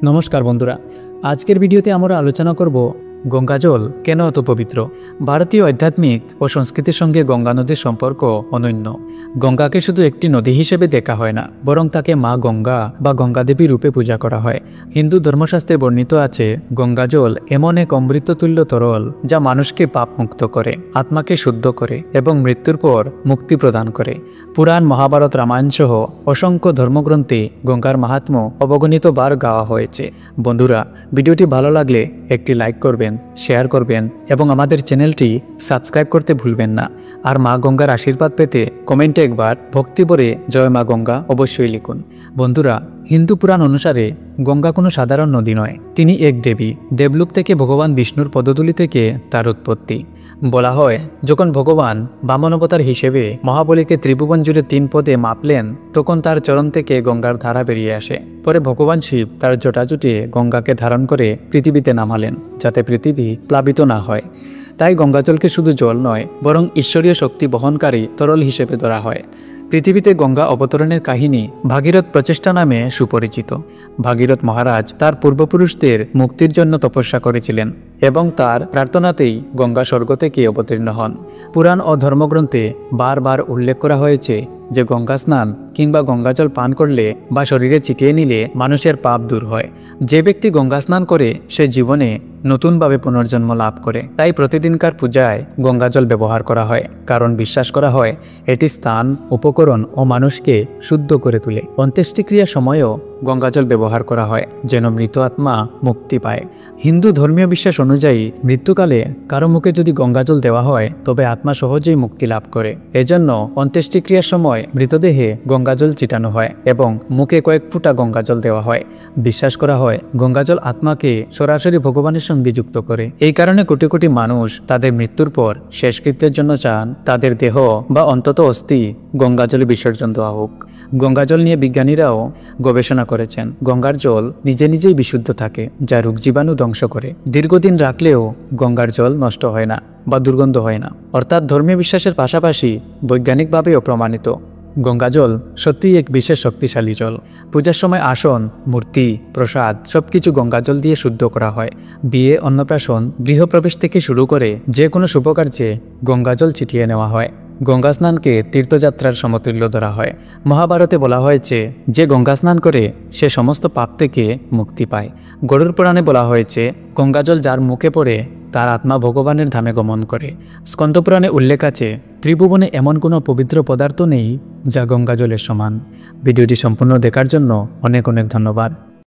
নমস্কার বন্ধুরা, আজকের ভিডিওতে আমরা আলোচনা করব গঙ্গা জল কেন এত পবিত্র। ভারতীয় আধ্যাত্মিক ও সংস্কৃতির সঙ্গে গঙ্গা নদীর সম্পর্ক অনন্য। গঙ্গাকে শুধু একটি নদী হিসেবে দেখা হয় না, বরং তাকে মা গঙ্গা বা গঙ্গা দেবী রূপে পূজা করা হয়। হিন্দু ধর্মশাস্ত্রে বর্ণিত আছে, গঙ্গা জল এমন এক অমৃততুল্য তরল যা মানুষকে পাপ মুক্ত করে, আত্মাকে শুদ্ধ করে এবং মৃত্যুর পর মুক্তি প্রদান করে। পুরাণ, মহাভারত, রামায়ণ সহ অসংখ্য ধর্মগ্রন্থে গঙ্গার মাহাত্ম্য অবগণিত বার গাওয়া হয়েছে। বন্ধুরা, ভিডিওটি ভালো লাগলে একটি লাইক করবেন, শেয়ার করবেন এবং আমাদের চ্যানেলটি সাবস্ক্রাইব করতে ভুলবেন না। আর মা গঙ্গার আশীর্বাদ পেতে কমেন্টে একবার ভক্তি ভরে জয় মা গঙ্গা অবশ্যই লিখুন। বন্ধুরা, হিন্দু পুরাণ অনুসারে গঙ্গা কোনো সাধারণ নদী নয়, তিনি এক দেবী। দেবলোক থেকে ভগবান বিষ্ণুর পদধূলি থেকে তার উৎপত্তি। বলা হয়, যখন ভগবান বামন অবতার হিসেবে মহাবলীকে ত্রিভুবন জুড়ে 3 পদে মাপলেন, তখন তার চরণ থেকে গঙ্গার ধারা বেরিয়ে আসে। পরে ভগবান শিব তার জটা জুটিয়ে গঙ্গাকে ধারণ করে পৃথিবীতে নামালেন, যাতে পৃথিবী প্লাবিত না হয়। তাই গঙ্গাজলকে শুধু জল নয়, বরং ঈশ্বরীয় শক্তি বহনকারী তরল হিসেবে ধরা হয়। পৃথিবীতে গঙ্গা অবতরণের কাহিনী ভাগীরথ প্রচেষ্টা নামে সুপরিচিত। ভাগীরথ মহারাজ তার পূর্বপুরুষদের মুক্তির জন্য তপস্যা করেছিলেন এবং তার প্রার্থনাতেই গঙ্গা স্বর্গ থেকে অবতীর্ণ হন। পুরাণ ও ধর্মগ্রন্থে বারবার উল্লেখ করা হয়েছে যে গঙ্গা স্নান কিংবা গঙ্গাজল পান করলে বা শরীরে ছিটিয়ে নিলে মানুষের পাপ দূর হয়। যে ব্যক্তি গঙ্গা স্নান করে সে জীবনে নতুনভাবে পুনর্জন্ম লাভ করে। তাই প্রতিদিনকার পূজায় গঙ্গাজল ব্যবহার করা হয়, কারণ বিশ্বাস করা হয় এটি স্থান, উপকরণ ও মানুষকে শুদ্ধ করে তোলে। অন্ত্যেষ্টিক্রিয়ার সময়ও গঙ্গাজল ব্যবহার করা হয়, যেন মৃত আত্মা মুক্তি পায়। হিন্দু ধর্মীয় বিশ্বাস অনুযায়ী মৃত্যুকালে কারো মুখে যদি গঙ্গাজল দেওয়া হয়, তবে আত্মা সহজেই মুক্তি লাভ করে। এজন্য অন্ত্যেষ্টিক্রিয়ার সময় মৃতদেহে গঙ্গাজল ছিটানো হয় এবং মুখে কয়েক ফোঁটা গঙ্গাজল দেওয়া হয়। বিশ্বাস করা হয় গঙ্গাজল আত্মাকে সরাসরি ভগবানের সঙ্গে যুক্ত করে। এই কারণে কোটি কোটি মানুষ তাদের মৃত্যুর পর শেষকৃত্যের জন্য চান তাদের দেহ বা অন্তত অস্থি গঙ্গাজলে বিসর্জন দেওয়া হোক। গঙ্গাজল নিয়ে বিজ্ঞানীরাও গবেষণা করেছেন। গঙ্গার জল নিজে নিজেই বিশুদ্ধ থাকে, যা রোগ জীবাণু ধ্বংস করে। দীর্ঘদিন রাখলেও গঙ্গার জল নষ্ট হয় না বা দুর্গন্ধ হয় না। অর্থাৎ ধর্মীয় বিশ্বাসের পাশাপাশি বৈজ্ঞানিকভাবেও প্রমাণিত গঙ্গাজল সত্যিই এক বিশেষ শক্তিশালী জল। পূজার সময় আসন, মূর্তি, প্রসাদ সবকিছু গঙ্গাজল দিয়ে শুদ্ধ করা হয়। বিয়ে, অন্নপ্রাশন, গৃহপ্রবেশ থেকে শুরু করে যে কোনো শুভকার্যে গঙ্গাজল ছিটিয়ে নেওয়া হয়। গঙ্গা স্নানকে তীর্থযাত্রার সমতুল্য ধরা হয়। মহাভারতে বলা হয়েছে, যে গঙ্গা স্নান করে সে সমস্ত পাপ থেকে মুক্তি পায়। গরুড় পুরাণে বলা হয়েছে, গঙ্গাজল যার মুখে পড়ে তার আত্মা ভগবানের ধামে গমন করে। স্কন্দ পুরাণে উল্লেখ আছে, ত্রিভুবনে এমন কোনো পবিত্র পদার্থ নেই যা গঙ্গাজলের সমান। ভিডিওটি সম্পূর্ণ দেখার জন্য অনেক অনেক ধন্যবাদ।